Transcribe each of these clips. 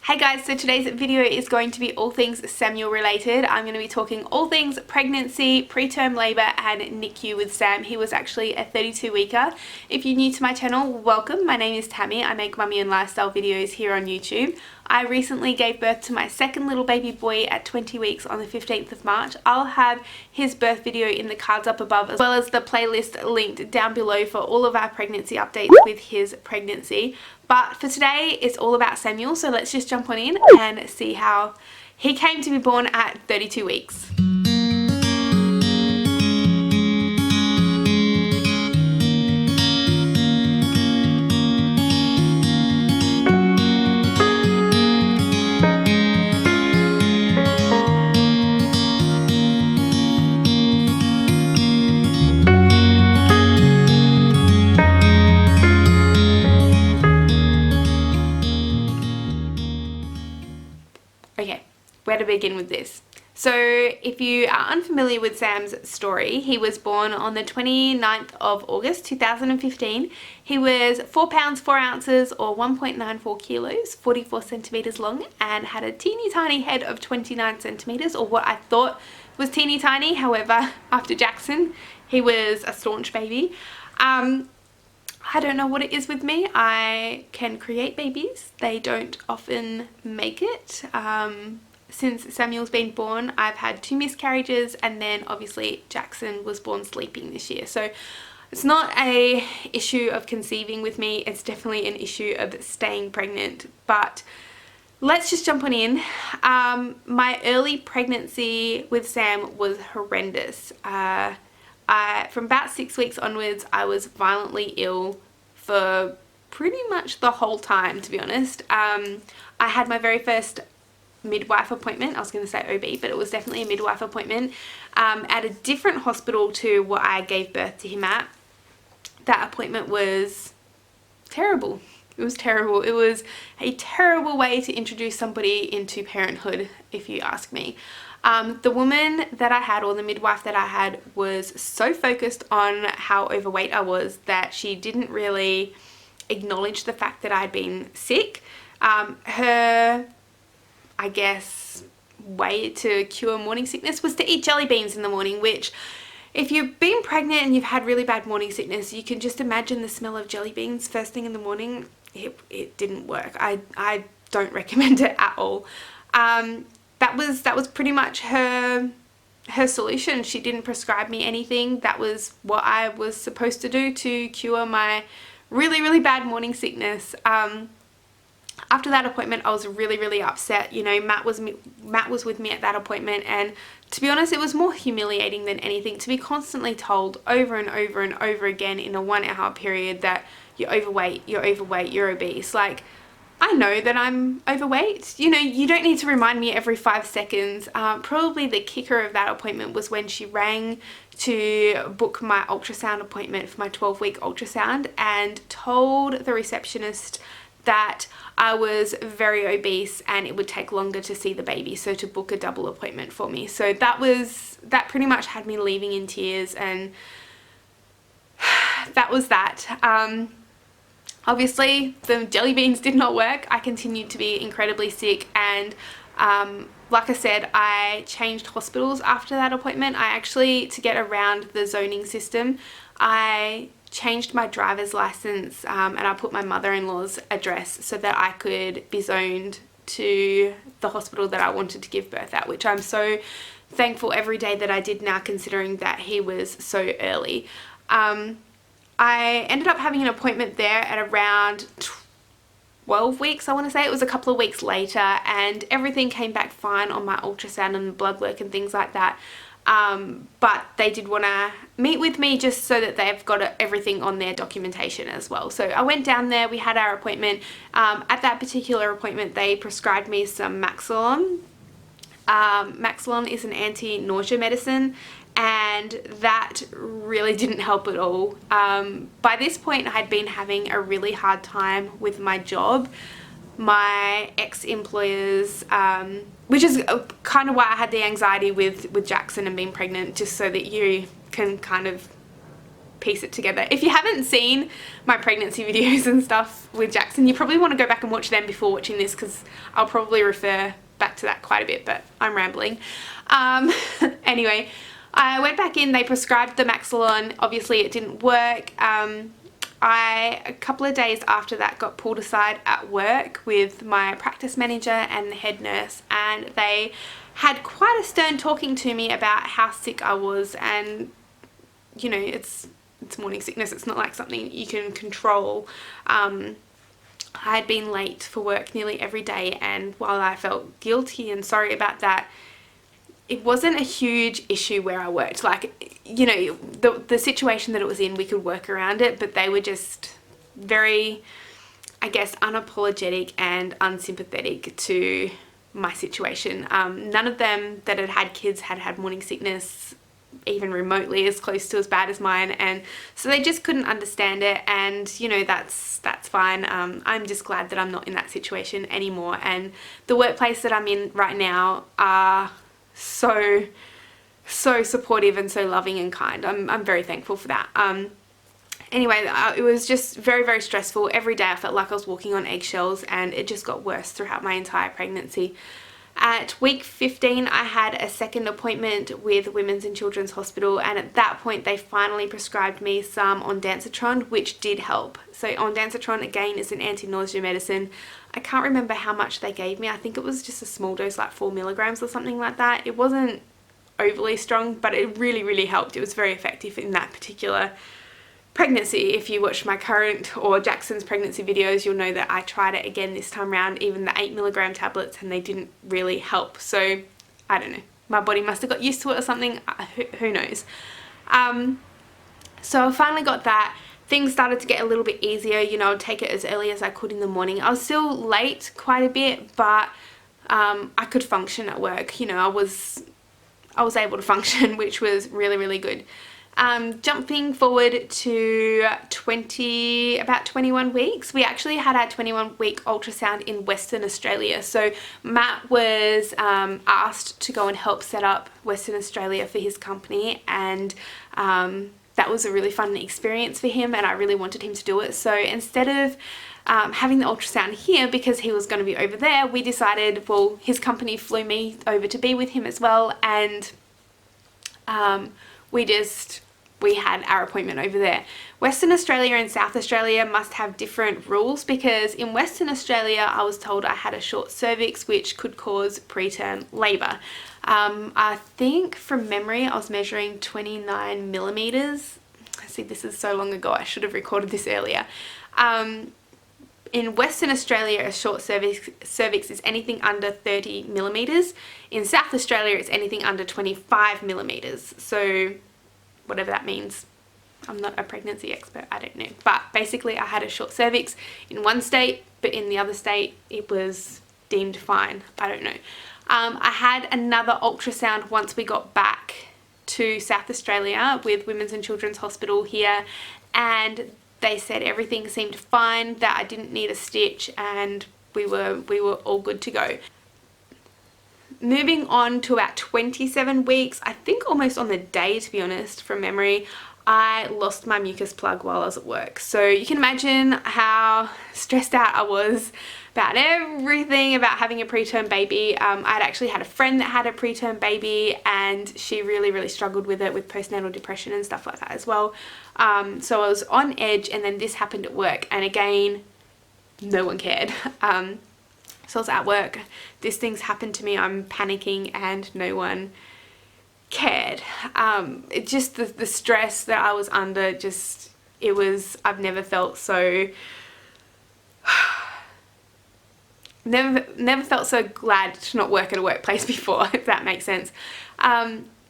Hey guys, so today's video is going to be all things Samuel related. I'm going to be talking all things pregnancy, preterm labour and NICU with Sam. He was actually a 32-weeker. If you're new to my channel, welcome. My name is Tammie. I make mummy and lifestyle videos here on YouTube. I recently gave birth to my second little baby boy at 20 weeks on the 15th of March. I'll have his birth video in the cards up above, as well as the playlist linked down below for all of our pregnancy updates with his pregnancy. But for today, it's all about Samuel, so let's just jump on in and see how he came to be born at 32 weeks. Okay, where to begin with this? So if you are unfamiliar with Sam's story, he was born on the 29th of August 2015. He was 4 pounds 4 ounces or 1.94 kilos, 44 centimeters long, and had a teeny tiny head of 29 centimeters, or what I thought was teeny tiny. However, after Jackson, he was a staunch baby. I don't know what it is with me. I can create babies. They don't often make it. Since Samuel's been born, I've had 2 miscarriages, and then obviously Jackson was born sleeping this year. So it's not a issue of conceiving with me. It's definitely an issue of staying pregnant. But let's just jump on in. My early pregnancy with Sam was horrendous. From about 6 weeks onwards, I was violently ill for pretty much the whole time, to be honest. I had my very first midwife appointment. I was going to say OB, but it was definitely a midwife appointment at a different hospital to what I gave birth to him at. That appointment was terrible. It was terrible. It was a terrible way to introduce somebody into parenthood, if you ask me. The woman that I had, or the midwife that I had, was so focused on how overweight I was that she didn't really acknowledge the fact that I'd been sick. Her, I guess, way to cure morning sickness was to eat jelly beans in the morning, which, if you've been pregnant and you've had really bad morning sickness, you can just imagine the smell of jelly beans first thing in the morning. It didn't work. I don't recommend it at all. That was pretty much her solution. She didn't prescribe me anything. That was what I was supposed to do to cure my really bad morning sickness. After that appointment, I was really upset. You know, Matt was with me at that appointment, and to be honest, it was more humiliating than anything to be constantly told over and over and over again in a 1 hour period that you're overweight, you're obese. Like, I know that I'm overweight. You know, you don't need to remind me every 5 seconds. Probably the kicker of that appointment was when she rang to book my ultrasound appointment for my 12-week ultrasound and told the receptionist that I was very obese and it would take longer to see the baby, so to book a double appointment for me. So that pretty much had me leaving in tears, and that was that. Obviously, the jelly beans did not work. I continued to be incredibly sick, and like I said, I changed hospitals after that appointment. I actually, to get around the zoning system, I changed my driver's license and I put my mother-in-law's address so that I could be zoned to the hospital that I wanted to give birth at, which I'm so thankful every day that I did now, considering that he was so early. I ended up having an appointment there at around 12 weeks, I want to say. It was a couple of weeks later, and everything came back fine on my ultrasound and blood work and things like that. But they did want to meet with me just so that they've got everything on their documentation as well. So I went down there, we had our appointment. At that particular appointment, they prescribed me some Maxilon. Maxilon is an anti-nausea medicine, and that really didn't help at all. By this point, I had been having a really hard time with my job. My ex-employers, which is kind of why I had the anxiety with Jackson and being pregnant, just so that you can kind of piece it together. If you haven't seen my pregnancy videos and stuff with Jackson, you probably want to go back and watch them before watching this, because I'll probably refer back to that quite a bit, but I'm rambling. Anyway, I went back in, they prescribed the Maxilon. Obviously it didn't work. A couple of days after that, got pulled aside at work with my practice manager and the head nurse, and they had quite a stern talking to me about how sick I was. And you know, it's morning sickness, it's not like something you can control. I had been late for work nearly every day, and while I felt guilty and sorry about that, it wasn't a huge issue where I worked. Like, you know, the situation that it was in, we could work around it, but they were just very, I guess, unapologetic and unsympathetic to my situation. None of them that had had kids had morning sickness even remotely as close to as bad as mine, and so they just couldn't understand it. And you know, that's fine. I'm just glad that I'm not in that situation anymore, and the workplace that I'm in right now are so supportive and so loving and kind. I'm very thankful for that. Anyway, it was just very stressful. Every day I felt like I was walking on eggshells, and it just got worse throughout my entire pregnancy. At week 15, I had a second appointment with Women's and Children's Hospital, and at that point they finally prescribed me some ondansetron, which did help. So ondansetron, again, is an anti-nausea medicine. I can't remember how much they gave me. I think it was just a small dose, like 4 milligrams or something like that. It wasn't overly strong, but it really helped. It was very effective in that particular pregnancy. If you watch my current or Jackson's pregnancy videos, you'll know that I tried it again this time around, even the 8 milligram tablets, and they didn't really help. So I don't know, my body must have got used to it or something. Who knows. So I finally got that. Things started to get a little bit easier. You know, I'd take it as early as I could in the morning. I was still late quite a bit, but I could function at work. You know, I was able to function, which was really good. Jumping forward to about 21 weeks, we actually had our 21-week ultrasound in Western Australia. So Matt was asked to go and help set up Western Australia for his company, and that was a really fun experience for him, and I really wanted him to do it. So instead of having the ultrasound here, because he was going to be over there, we decided, well, his company flew me over to be with him as well, and we had our appointment over there. Western Australia and South Australia must have different rules, because in Western Australia I was told I had a short cervix, which could cause preterm labour. I think from memory I was measuring 29 millimeters. See, this is so long ago, I should have recorded this earlier. In Western Australia, a short cervix is anything under 30 millimeters. In South Australia, it's anything under 25 millimeters. So whatever that means. I'm not a pregnancy expert, I don't know. But basically I had a short cervix in one state, but in the other state it was deemed fine. I don't know. I had another ultrasound once we got back to South Australia with Women's and Children's Hospital here, and they said everything seemed fine, that I didn't need a stitch, and we were all good to go. Moving on to about 27 weeks, I think almost on the day, to be honest, from memory, I lost my mucus plug while I was at work. So you can imagine how stressed out I was about everything, about having a preterm baby. I'd actually had a friend that had a preterm baby, and she really struggled with it, with postnatal depression and stuff like that as well. So I was on edge, and then this happened at work, and again, no one cared. So I was at work, this thing's happened to me, I'm panicking, and no one cared. It just, the stress that I was under, just, it was, I've never felt so, never felt so glad to not work at a workplace before, if that makes sense.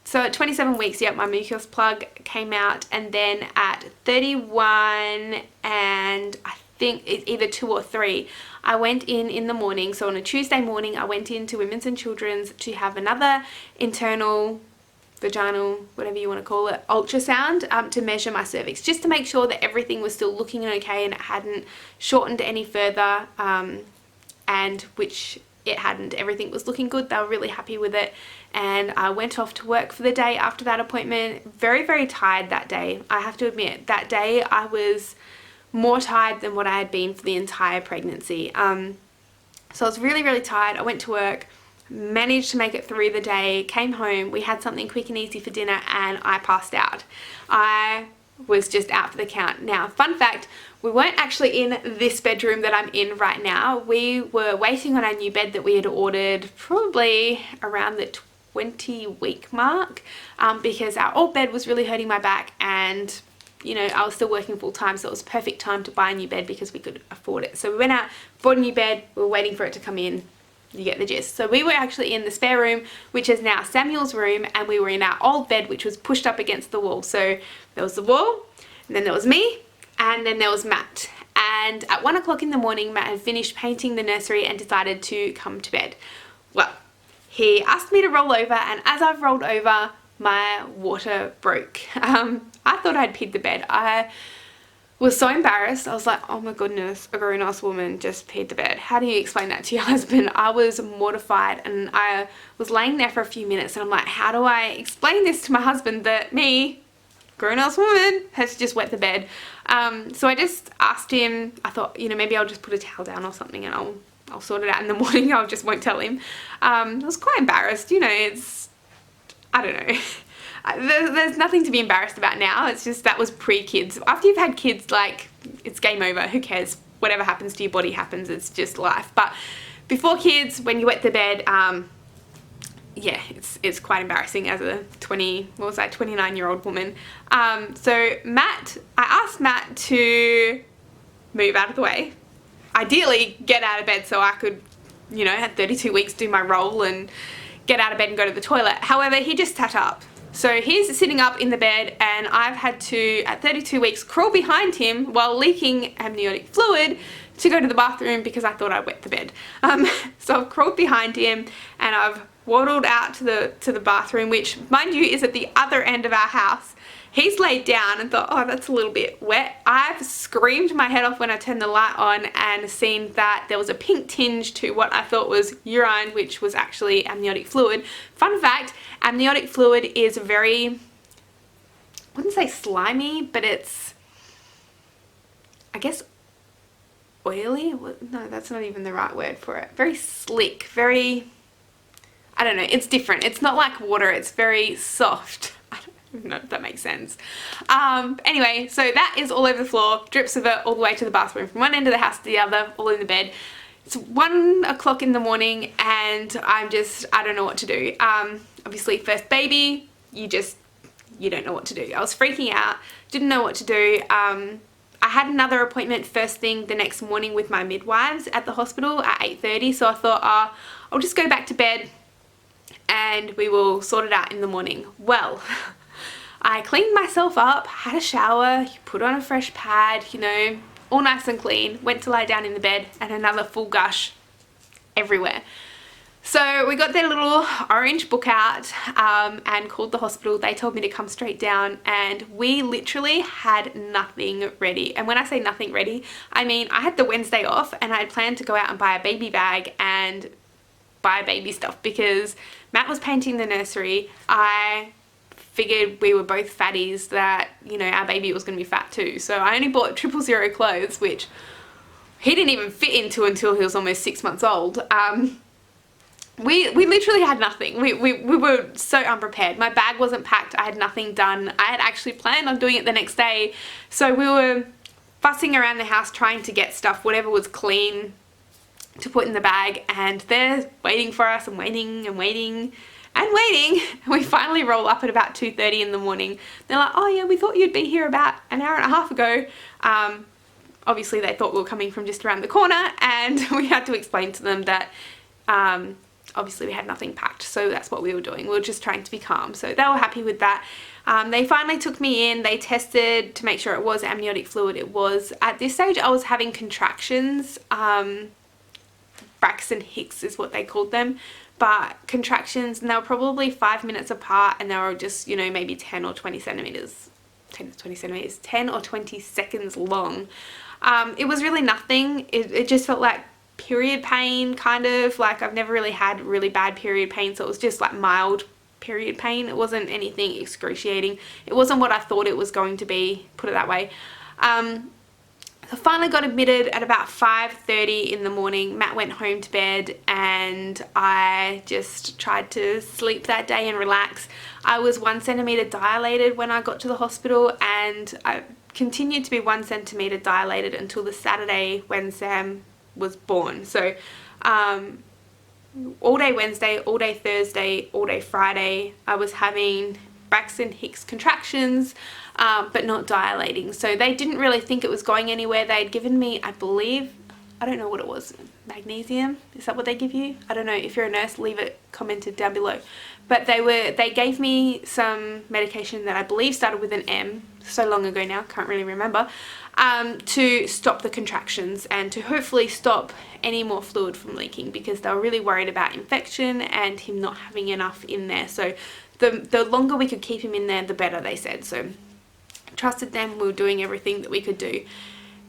So at 27 weeks, yeah, my mucus plug came out, and then at 31 and I think it's either 2 or 3, I went in the morning. So on a Tuesday morning, I went into Women's and Children's to have another internal, vaginal, whatever you want to call it, ultrasound to measure my cervix, just to make sure that everything was still looking okay and it hadn't shortened any further, and which it hadn't. Everything was looking good. They were really happy with it. And I went off to work for the day after that appointment. Very, very tired that day. I have to admit, that day I was more tired than what I had been for the entire pregnancy. So I was really, really tired. I went to work, managed to make it through the day, came home, we had something quick and easy for dinner, and I passed out. I was just out for the count. Now, fun fact, we weren't actually in this bedroom that I'm in right now. We were waiting on our new bed that we had ordered probably around the 20-week mark, because our old bed was really hurting my back, and you know, I was still working full time, so it was a perfect time to buy a new bed because we could afford it. So we went out, bought a new bed, we were waiting for it to come in. You get the gist. So we were actually in the spare room, which is now Samuel's room, and we were in our old bed, which was pushed up against the wall. So there was the wall, and then there was me, and then there was Matt. And at 1 o'clock in the morning, Matt had finished painting the nursery and decided to come to bed. Well, he asked me to roll over, and as I've rolled over, my water broke. I thought I'd peed the bed. I was so embarrassed. I was like, oh my goodness, a grown-ass woman just peed the bed. How do you explain that to your husband? I was mortified, and I was laying there for a few minutes, and I'm like, how do I explain this to my husband that me, grown-ass woman, has just wet the bed? So I just asked him. I thought, you know, maybe I'll just put a towel down or something, and I'll sort it out in the morning. I just won't tell him. I was quite embarrassed. You know, I don't know. There's nothing to be embarrassed about now. It's just that was pre-kids. After you've had kids, like, it's game over. Who cares? Whatever happens to your body happens. It's just life. But before kids, when you wet the bed, yeah, it's quite embarrassing as a 29-year-old woman. So Matt, I asked Matt to move out of the way. Ideally, get out of bed so I could, you know, at 32 weeks do my roll and get out of bed and go to the toilet. However, he just sat up. So he's sitting up in the bed, and I've had to, at 32 weeks, crawl behind him while leaking amniotic fluid to go to the bathroom because I thought I'd wet the bed. So I've crawled behind him, and I've waddled out to the bathroom, which, mind you, is at the other end of our house. He's laid down and thought, oh, that's a little bit wet. I've screamed my head off when I turned the light on and seen that there was a pink tinge to what I thought was urine, which was actually amniotic fluid. Fun fact, amniotic fluid is very, I wouldn't say slimy, but it's, I guess, oily? No, that's not even the right word for it. Very slick, very, I don't know, it's different. It's not like water, it's very soft. No, if that makes sense. Anyway, so that is all over the floor, drips of it all the way to the bathroom, from one end of the house to the other, all in the bed. It's 1 o'clock in the morning, and I don't know what to do. Obviously, first baby, you don't know what to do. I was freaking out, didn't know what to do. I had another appointment first thing the next morning with my midwives at the hospital at 8:30, so I thought, I'll just go back to bed and we will sort it out in the morning. Well, I cleaned myself up, had a shower, put on a fresh pad, you know, all nice and clean, went to lie down in the bed, and another full gush everywhere. So we got their little orange book out and called the hospital. They told me to come straight down, and we literally had nothing ready. And when I say nothing ready, I mean I had the Wednesday off, and I had planned to go out and buy a baby bag and buy baby stuff because Matt was painting the nursery. I figured we were both fatties that, you know, our baby was going to be fat too. So I only bought 000 clothes, which he didn't even fit into until he was almost 6 months old. We literally had nothing. We were so unprepared. My bag wasn't packed. I had nothing done. I had actually planned on doing it the next day. So we were fussing around the house trying to get stuff, whatever was clean, to put in the bag, and they're waiting for us and waiting and waiting and waiting. We finally roll up at about 2:30 in the morning. They're like, oh yeah, we thought you'd be here about an hour and a half ago. Obviously they thought we were coming from just around the corner, and we had to explain to them that obviously we had nothing packed, so that's what we were doing. We were just trying to be calm. So they were happy with that. They finally took me in. They tested to make sure it was amniotic fluid. It was. At this stage I was having contractions. Braxton Hicks is what they called them, but contractions, and they were probably 5 minutes apart, and they were just, you know, maybe 10 or 20 centimeters, 10 or 20 seconds long. It was really nothing. It just felt like period pain, kind of. Like, I've never really had really bad period pain, so it was just like mild period pain. It wasn't anything excruciating. It wasn't what I thought it was going to be, put it that way. I finally got admitted at about 5:30 in the morning. Matt went home to bed and I just tried to sleep that day and relax. I was 1 centimeter dilated when I got to the hospital, and I continued to be 1 centimeter dilated until the Saturday when Sam was born. So all day Wednesday, all day Thursday, all day Friday, I was having Braxton Hicks contractions, but not dilating. So they didn't really think it was going anywhere. They had given me, I believe, I don't know what it was, magnesium, is that what they give you? I don't know. If you're a nurse, leave it commented down below. But they gave me some medication that I believe started with an M, so long ago now, can't really remember, to stop the contractions and to hopefully stop any more fluid from leaking, because they were really worried about infection and him not having enough in there. So the longer we could keep him in there, the better, they said. So trusted them, we were doing everything that we could do.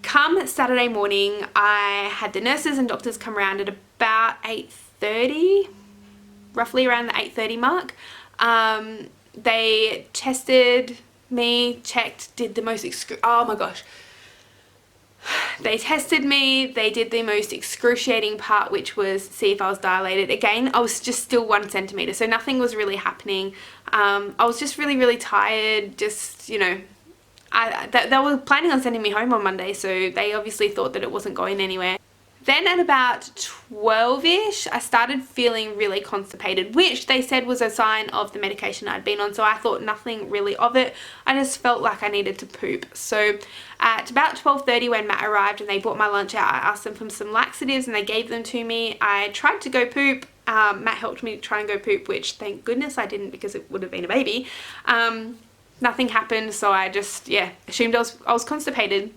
Come Saturday morning, I had the nurses and doctors come around at about 8:30, roughly around the 8:30 mark. They tested me, checked, did the most oh my gosh. They tested me, they did the most excruciating part, which was see if I was dilated. Again, I was just still 1 centimeter, so nothing was really happening. I was just really tired, just, you know, they were planning on sending me home on Monday, so they obviously thought that it wasn't going anywhere. Then at about 12ish, I started feeling really constipated, which they said was a sign of the medication I'd been on, so I thought nothing really of it. I just felt like I needed to poop. So at about 12:30 when Matt arrived and they brought my lunch out, I asked them for some laxatives and they gave them to me. I tried to go poop. Matt helped me to try and go poop, which thank goodness I didn't, because it would have been a baby. Nothing happened, so I just, yeah, assumed I was constipated.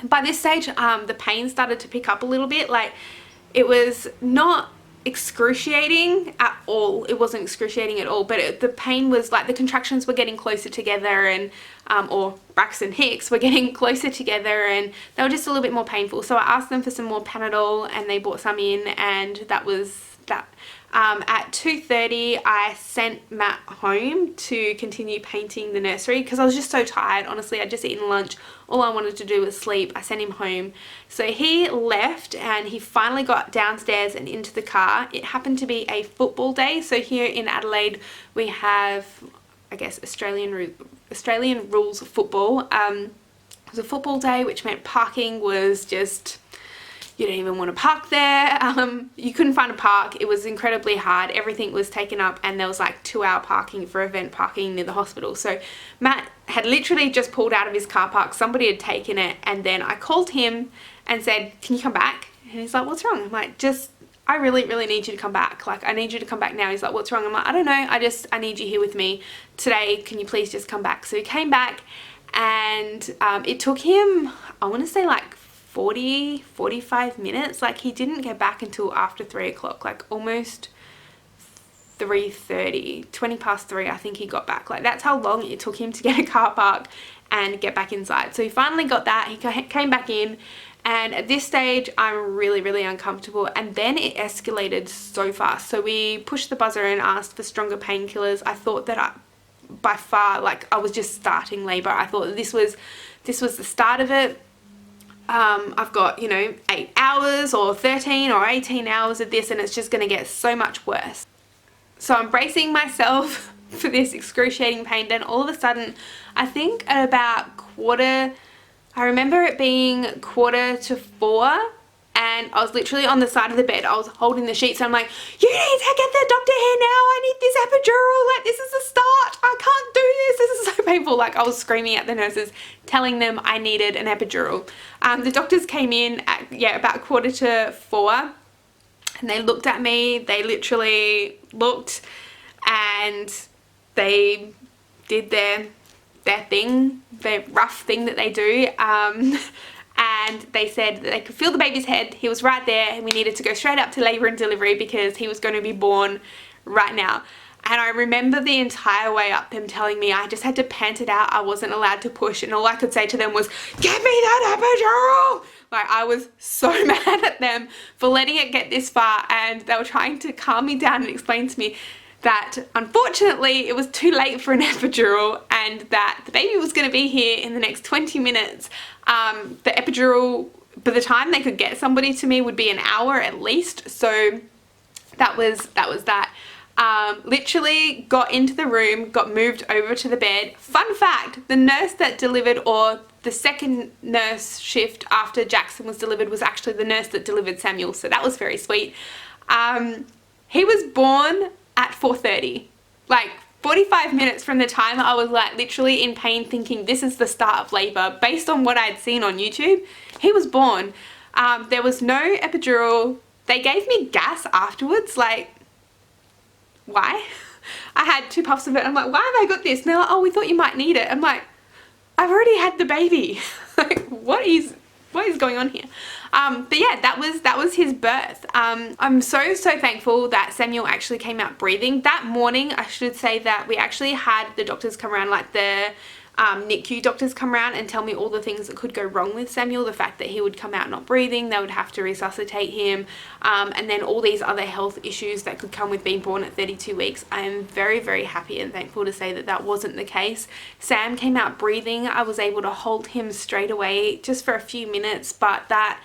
By this stage, the pain started to pick up a little bit. Like, it was not excruciating at all. It wasn't excruciating at all, but the pain was like the contractions were getting closer together, and or Braxton Hicks were getting closer together, and they were just a little bit more painful. So I asked them for some more Panadol and they brought some in, and that was that. At 2:30 I sent Matt home to continue painting the nursery because I was just so tired. Honestly, I'd just eaten lunch. All I wanted to do was sleep. I sent him home. So he left and he finally got downstairs and into the car. It happened to be a football day. So here in Adelaide we have, I guess, Australian rules football. It was a football day, which meant parking was just... you didn't even want to park there. You couldn't find a park. It was incredibly hard. Everything was taken up, and there was like 2-hour parking for event parking near the hospital. So Matt had literally just pulled out of his car park. Somebody had taken it, and then I called him and said, can you come back? And he's like, what's wrong? I'm like, I really need you to come back. Like, I need you to come back now. He's like, what's wrong? I'm like, I don't know. I need you here with me today. Can you please just come back? So he came back, and it took him, I want to say like 45 minutes. Like, he didn't get back until after 3 o'clock, like almost 3:30, 20 past 3 I think he got back. Like, that's how long it took him to get a car park and get back inside. So he finally got that. He came back in, and at this stage I'm really uncomfortable, and then it escalated so fast. So we pushed the buzzer and asked for stronger painkillers. I thought that by far, like, I was just starting labor. I thought that this was the start of it. I've got, you know, 8 hours or 13 or 18 hours of this, and it's just going to get so much worse. So I'm bracing myself for this excruciating pain. Then all of a sudden, I think at about I remember it being 3:45, and I was literally on the side of the bed. I was holding the sheets, and I'm like, you need to get the doctor here now. I need this epidural. Like, this is the start. I can't do this. This is so painful. Like, I was screaming at the nurses, telling them I needed an epidural. The doctors came in at, about 3:45, and they looked at me. They literally looked, and they did their thing, their rough thing that they do. And they said that they could feel the baby's head. He was right there, and we needed to go straight up to labour and delivery because he was going to be born right now. And I remember the entire way up them telling me I just had to pant it out. I wasn't allowed to push, and all I could say to them was, get me that epidural! Like, I was so mad at them for letting it get this far, and they were trying to calm me down and explain to me that unfortunately it was too late for an epidural and that the baby was going to be here in the next 20 minutes. The epidural, by the time they could get somebody to me, would be an hour at least. So that was that. Literally got into the room, got moved over to the bed. Fun fact, the nurse that delivered, or the second nurse shift after Jackson was delivered, was actually the nurse that delivered Samuel, so that was very sweet. He was born at 4:30, like 45 minutes from the time I was like literally in pain thinking this is the start of labor. Based on what I'd seen on YouTube, he was born. There was no epidural. They gave me gas afterwards, like, why? I had 2 puffs of it. I'm like, why have I got this? And they're like, oh, we thought you might need it. I'm like, I've already had the baby. Like, what is going on here? But yeah, that was his birth. I'm so thankful that Samuel actually came out breathing. That morning, I should say that we actually had the doctors come around, like the Nicu doctors come around and tell me all the things that could go wrong with Samuel. The fact that he would come out not breathing, they would have to resuscitate him, and then all these other health issues that could come with being born at 32 weeks. I am very happy and thankful to say that that wasn't the case. Sam came out breathing. I was able to hold him straight away just for a few minutes, but that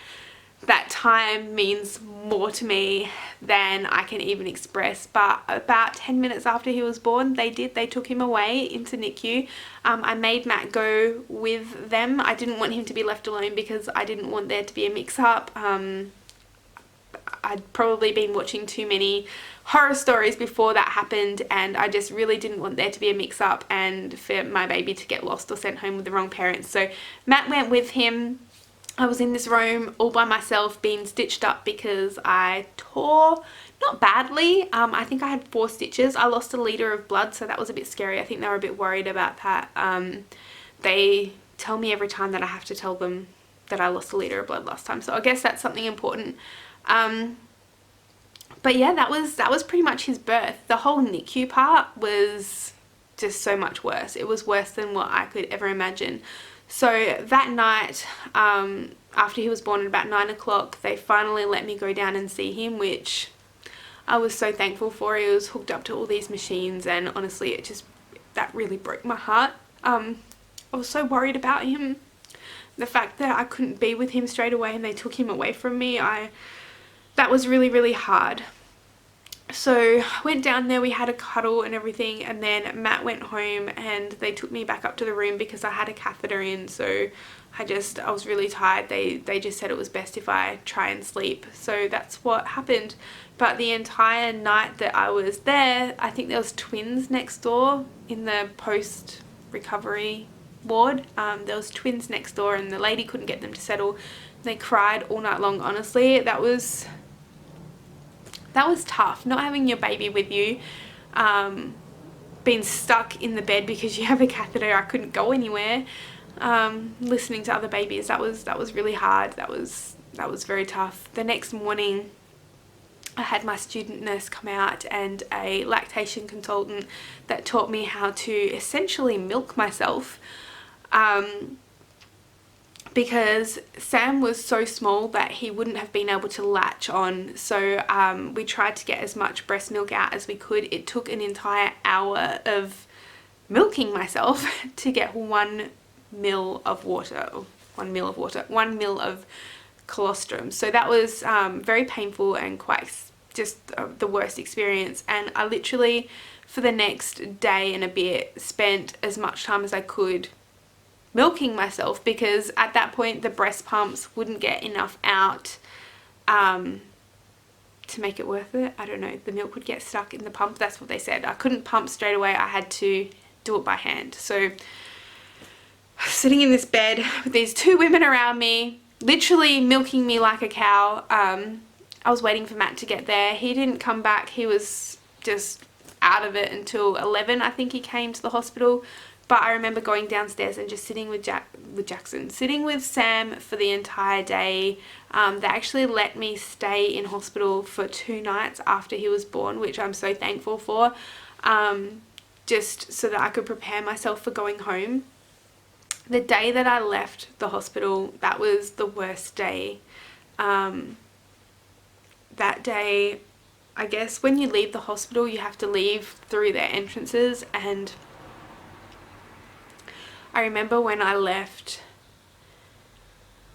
time means more to me than I can even express. But about 10 minutes after he was born, they took him away into NICU. I made Matt go with them. I didn't want him to be left alone because I didn't want there to be a mix-up. I'd probably been watching too many horror stories before that happened, and I just really didn't want there to be a mix-up and for my baby to get lost or sent home with the wrong parents. So Matt went with him. I was in this room all by myself being stitched up because I tore, not badly, I think I had 4 stitches. I lost a litre of blood, so that was a bit scary. I think they were a bit worried about that. They tell me every time that I have to tell them that I lost a litre of blood last time, so I guess that's something important. But yeah, that was pretty much his birth. The whole NICU part was just so much worse. It was worse than what I could ever imagine. So that night, after he was born at about 9 o'clock, they finally let me go down and see him, which I was so thankful for. He was hooked up to all these machines, and honestly, that really broke my heart. I was so worried about him. The fact that I couldn't be with him straight away and they took him away from me, that was really hard. So I went down there, we had a cuddle and everything, and then Matt went home and they took me back up to the room because I had a catheter in, so I was really tired. They just said it was best if I try and sleep, so that's what happened. But the entire night that I was there, I think there was twins next door in the post-recovery ward. There was twins next door and the lady couldn't get them to settle. They cried all night long. Honestly, that was tough, not having your baby with you, being stuck in the bed because you have a catheter. I couldn't go anywhere. Listening to other babies, that was really hard. That was very tough. The next morning, I had my student nurse come out and a lactation consultant that taught me how to essentially milk myself. Because Sam was so small that he wouldn't have been able to latch on, so we tried to get as much breast milk out as we could. It took an entire hour of milking myself to get 1 mil of water, 1 mil of colostrum. So that was very painful and quite just the worst experience. And I literally, for the next day and a bit, spent as much time as I could milking myself, because at that point the breast pumps wouldn't get enough out to make it worth it. I don't know, the milk would get stuck in the pump. That's what they said. I couldn't pump straight away. I had to do it by hand. So sitting in this bed with these 2 women around me, literally milking me like a cow. I was waiting for Matt to get there. He didn't come back. He was just out of it until 11. I think he came to the hospital. But I remember going downstairs and just sitting with sitting with Sam for the entire day. They actually let me stay in hospital for 2 nights after he was born, which I'm so thankful for, just so that I could prepare myself for going home. The day that I left the hospital, that was the worst day. That day, I guess when you leave the hospital, you have to leave through their entrances, and I remember when I left,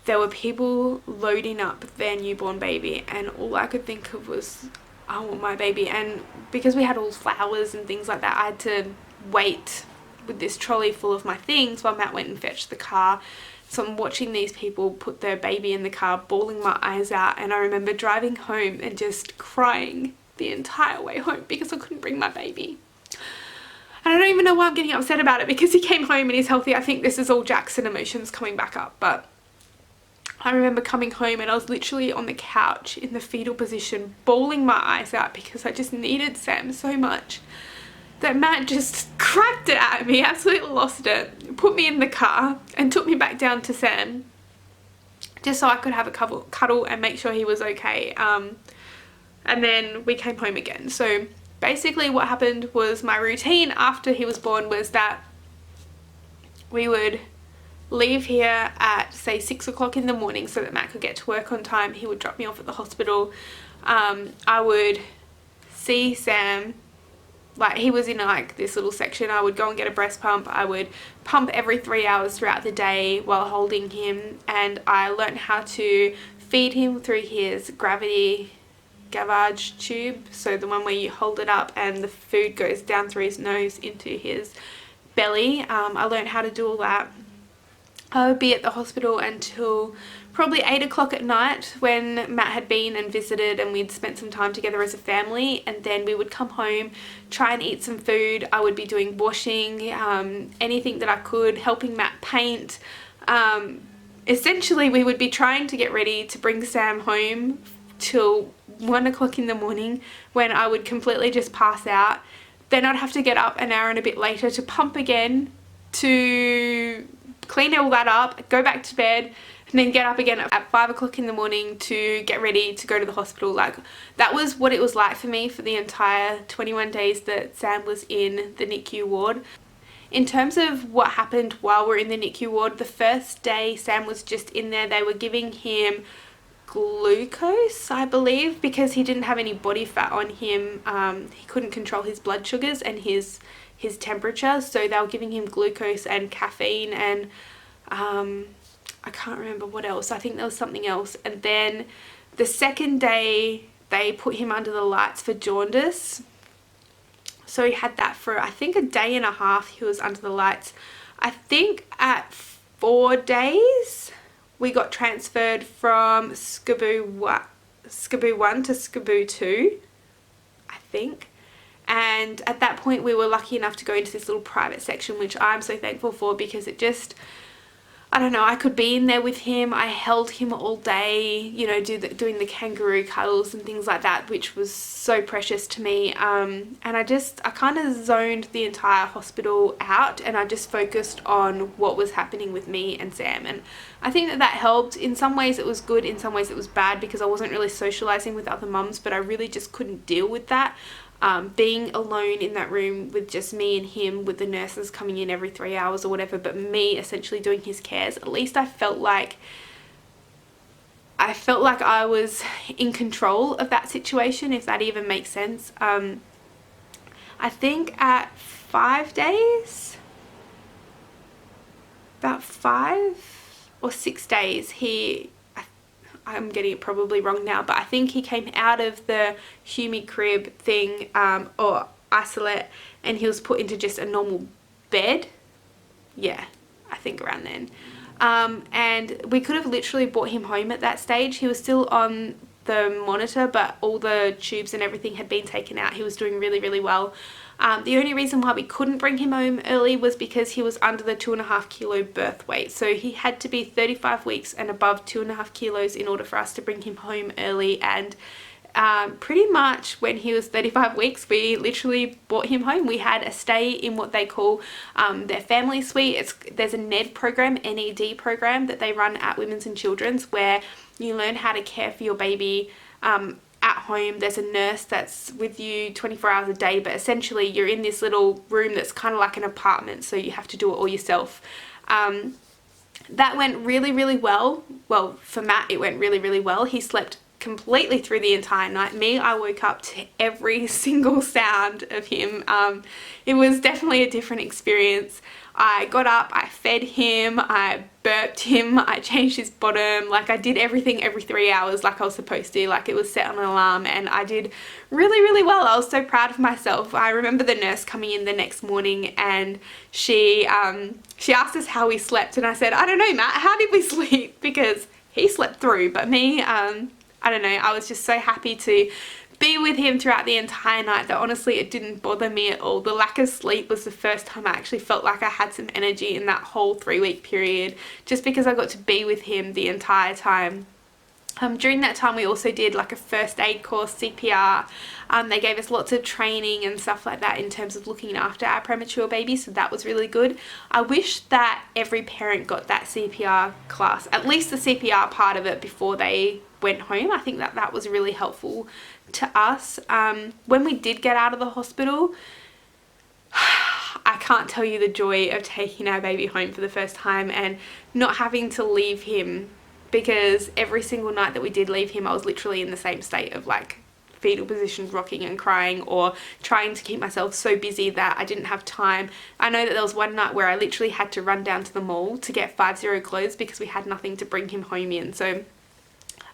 there were people loading up their newborn baby, and all I could think of was, I want my baby. And because we had all flowers and things like that, I had to wait with this trolley full of my things while Matt went and fetched the car. So I'm watching these people put their baby in the car, bawling my eyes out, and I remember driving home and just crying the entire way home because I couldn't bring my baby. And I don't even know why I'm getting upset about it, because he came home and he's healthy. I think this is all Jackson emotions coming back up, but I remember coming home and I was literally on the couch in the fetal position, bawling my eyes out because I just needed Sam so much that Matt just cracked it at me, absolutely lost it, put me in the car and took me back down to Sam just so I could have a cuddle and make sure he was okay. And then we came home again. So basically what happened was, my routine after he was born was that we would leave here at say 6 o'clock in the morning so that Matt could get to work on time. He would drop me off at the hospital. I would see Sam, like he was in like this little section. I would go and get a breast pump. I would pump every 3 hours throughout the day while holding him, and I learned how to feed him through his gravity gavage tube, so the one where you hold it up and the food goes down through his nose into his belly. I learned how to do all that. I would be at the hospital until probably 8 o'clock at night when Matt had been and visited, and we'd spent some time together as a family, and then we would come home, try and eat some food. I would be doing washing, anything that I could, helping Matt paint. Essentially we would be trying to get ready to bring Sam home till 1 o'clock in the morning, when I would completely just pass out. Then I'd have to get up an hour and a bit later to pump again, to clean all that up, go back to bed, and then get up again at 5 o'clock in the morning to get ready to go to the hospital. Like, that was what it was like for me for the entire 21 days that Sam was in the NICU ward. In terms of what happened while we're in the NICU ward, the first day Sam was just in there, they were giving him glucose, I believe, because he didn't have any body fat on him. He couldn't control his blood sugars and his temperature, so they were giving him glucose and caffeine, and I can't remember what else. I think there was something else. And then the second day they put him under the lights for jaundice, so he had that for I think a day and a half. He was under the lights. I think at 4 days we got transferred from Scbu 1 to Scbu 2, I think. And at that point we were lucky enough to go into this little private section, which I'm so thankful for, because it just, I don't know, I could be in there with him. I held him all day, you know, doing the kangaroo cuddles and things like that, which was so precious to me. And I kind of zoned the entire hospital out, and I just focused on what was happening with me and Sam. And I think that helped. In some ways it was good, in some ways it was bad, because I wasn't really socializing with other mums, but I really just couldn't deal with that. Being alone in that room with just me and him, with the nurses coming in every 3 hours or whatever, but me essentially doing his cares. At least I felt like I was in control of that situation, if that even makes sense. I think at 5 days, about 5 or 6 days, I'm getting it probably wrong now, but I think he came out of the humi crib thing, or isolate, and he was put into just a normal bed. Yeah, I think around then. And we could have literally brought him home at that stage. He was still on the monitor, but all the tubes and everything had been taken out. He was doing really, really well. The only reason why we couldn't bring him home early was because he was under the 2.5 kilo birth weight. So he had to be 35 weeks and above 2.5 kilos in order for us to bring him home early. And pretty much when he was 35 weeks, we literally brought him home. We had a stay in what they call their family suite. There's a NED program, NED program, that they run at Women's and Children's, where you learn how to care for your baby at home. There's a nurse that's with you 24 hours a day, but essentially you're in this little room that's kind of like an apartment, so you have to do it all yourself. That went really, really well. Well, for Matt, it went really, really well. He slept completely through the entire night. Me, I woke up to every single sound of him. It was definitely a different experience. I got up, I fed him, I burped him, I changed his bottom, like I did everything every 3 hours like I was supposed to, like it was set on an alarm, and I did really, really well. I was so proud of myself. I remember the nurse coming in the next morning, and she asked us how we slept, and I said, I don't know, Matt, how did we sleep? Because he slept through, but me, I don't know, I was just so happy to be with him throughout the entire night that honestly it didn't bother me at all. The lack of sleep was the first time I actually felt like I had some energy in that whole 3-week period, just because I got to be with him the entire time. During that time we also did like a first aid course, CPR. They gave us lots of training and stuff like that in terms of looking after our premature baby, so that was really good. I wish that every parent got that CPR class, at least the CPR part of it, before they went home. I think that that was really helpful to us. When we did get out of the hospital, I can't tell you the joy of taking our baby home for the first time and not having to leave him, because every single night that we did leave him I was literally in the same state of like fetal positions, rocking and crying, or trying to keep myself so busy that I didn't have time. I know that there was one night where I literally had to run down to the mall to get 5-0 clothes because we had nothing to bring him home in. So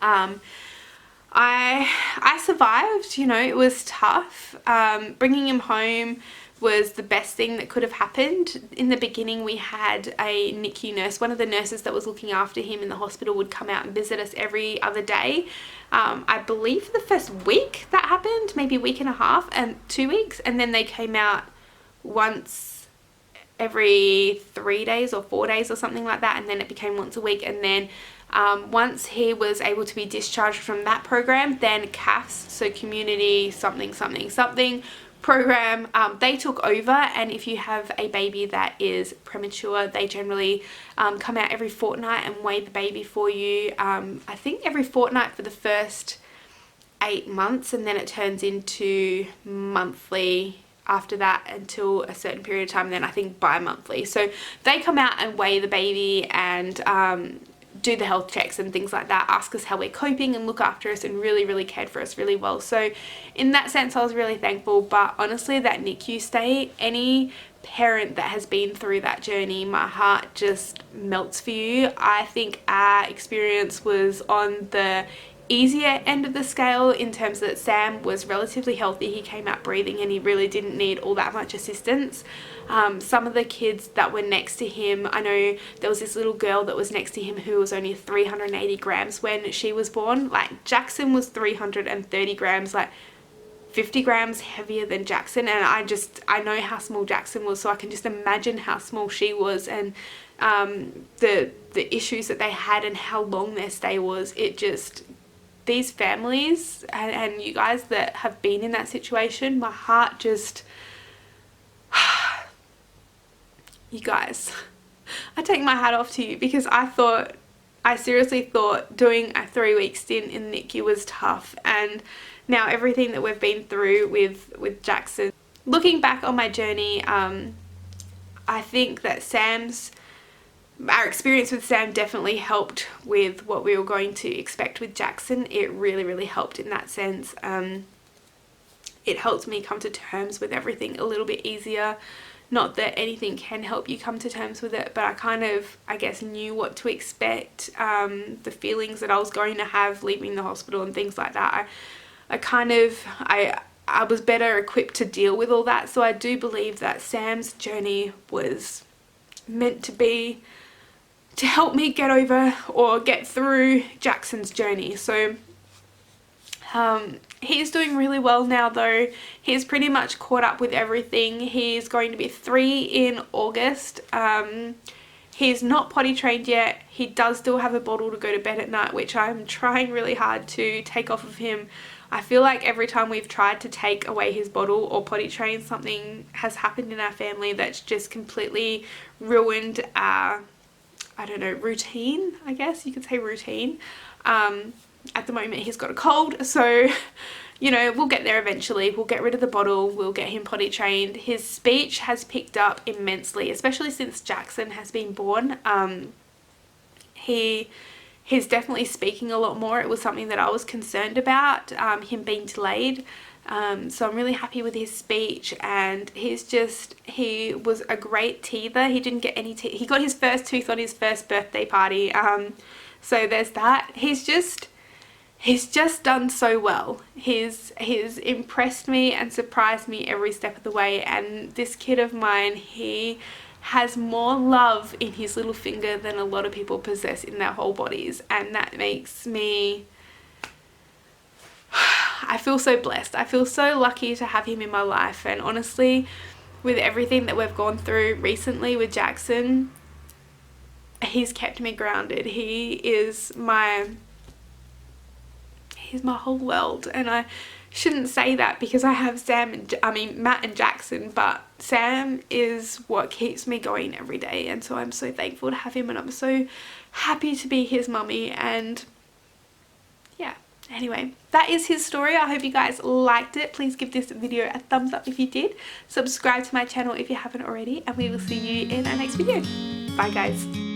I survived, you know. It was tough. Bringing him home was the best thing that could have happened. In the beginning we had a Nicu nurse. One of the nurses that was looking after him in the hospital would come out and visit us every other day. I believe for the first week that happened, maybe a week and a half and 2 weeks, and then they came out once every 3 days or 4 days or something like that, and then it became once a week. And then once he was able to be discharged from that program, then CAFS, so community something program, they took over. And if you have a baby that is premature, they generally come out every fortnight and weigh the baby for you. I think every fortnight for the first 8 months, and then it turns into monthly after that until a certain period of time, and then I think bi-monthly. So they come out and weigh the baby and do the health checks and things like that, ask us how we're coping and look after us, and really, really cared for us really well. So in that sense I was really thankful. But honestly, that NICU stay, any parent that has been through that journey, my heart just melts for you. I think our experience was on the easier end of the scale in terms that Sam was relatively healthy. He came out breathing and he really didn't need all that much assistance. Some of the kids that were next to him, I know there was this little girl that was next to him who was only 380 grams when she was born. Like Jackson was 330 grams, like 50 grams heavier than Jackson, and I know how small Jackson was, so I can just imagine how small she was, and the issues that they had and how long their stay was. It just, these families and you guys that have been in that situation, my heart just, you guys, I take my hat off to you, because I seriously thought doing a 3-week stint in NICU was tough, and now everything that we've been through with Jackson. Looking back on my journey, I think that our experience with Sam definitely helped with what we were going to expect with Jackson. It really, really helped in that sense. It helped me come to terms with everything a little bit easier. Not that anything can help you come to terms with it, but I kind of, I guess, knew what to expect. The feelings that I was going to have leaving the hospital and things like that. I was better equipped to deal with all that. So I do believe that Sam's journey was meant to be to help me get over or get through Jackson's journey. So he's doing really well now though. He's pretty much caught up with everything. He's going to be 3 in August. He's not potty trained yet. He does still have a bottle to go to bed at night, which I'm trying really hard to take off of him. I feel like every time we've tried to take away his bottle or potty train, something has happened in our family that's just completely ruined our, I don't know, routine, I guess you could say routine. At the moment he's got a cold, so you know, we'll get there eventually. We'll get rid of the bottle. We'll get him potty trained. His speech has picked up immensely, especially since Jackson has been born. He's definitely speaking a lot more. It was something that I was concerned about, him being delayed. So I'm really happy with his speech, and he was a great teether. He didn't get any teeth. He got his first tooth on his first birthday party. So there's that. He's just done so well. He's impressed me and surprised me every step of the way. And this kid of mine, he has more love in his little finger than a lot of people possess in their whole bodies, and that makes me, I feel so blessed. I feel so lucky to have him in my life. And honestly, with everything that we've gone through recently with Jackson, he's kept me grounded. He's my whole world. And I shouldn't say that because I have Matt and Jackson, but Sam is what keeps me going every day. And so I'm so thankful to have him, and I'm so happy to be his mummy. And yeah, anyway, that is his story. I hope you guys liked it. Please give this video a thumbs up if you did. Subscribe to my channel if you haven't already, and we will see you in our next video. Bye guys.